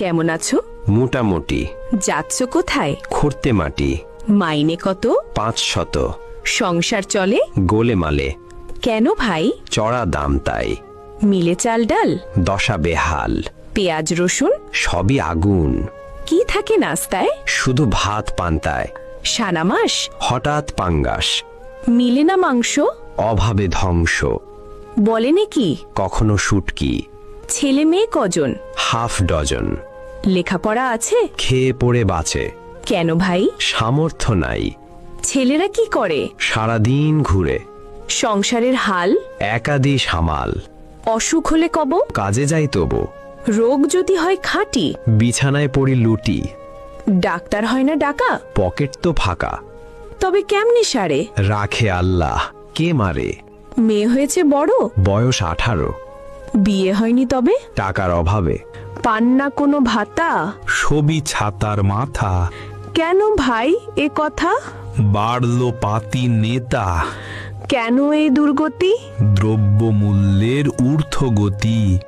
কেমন আছো? মোটামুটি। যাচ্ছ কোথায়? খুঁড়তে মাটি। মাইনে কত? 500। সংসার চলে? গোলেমালে। কেন ভাই? চড়া দাম তাই। মিলে চাল ডাল? দশা বেহাল। পেঁয়াজ রসুন? সবই আগুন। কি থাকে নাস্তায়? শুধু ভাত পান্তায়। সানা মাস? হঠাৎ পাঙ্গাস। মিলে না মাংস? অভাবে ধ্বংস। বলে নাকি? কখনো শুটকি। ছেলে মেয়ে কজন? Half dozen. লেখাপড়া আছে? খেয়ে পড়ে বাঁচে। কেন ভাই? সামর্থ্য নাই। ছেলেরা কি করে? সারাদিন ঘুরে। সংসারের হাল? একাদি সামাল। অসুখ হলে কব? কাজে যাই তবু। রোগ যদি হয় খাঁটি? বিছানায় পড়ি লুটি। ডাক্তার হয় না ডাকা? পকেট তো ফাঁকা। তবে কেমনে সারে? রাখে আল্লাহ, কে মারে? মেয়ে হয়েছে বড়? বয়স 18। বিয়ে হয়নি তবে? টাকার অভাবে। পান না কোনো ভাতা? ছবি ছাতার মাথা। কেন ভাই এ কথা? বাড়লো পাতি নেতা। কেন এই দুর্গতি? দ্রব্যমূল্যের ঊর্ধ্বগতি।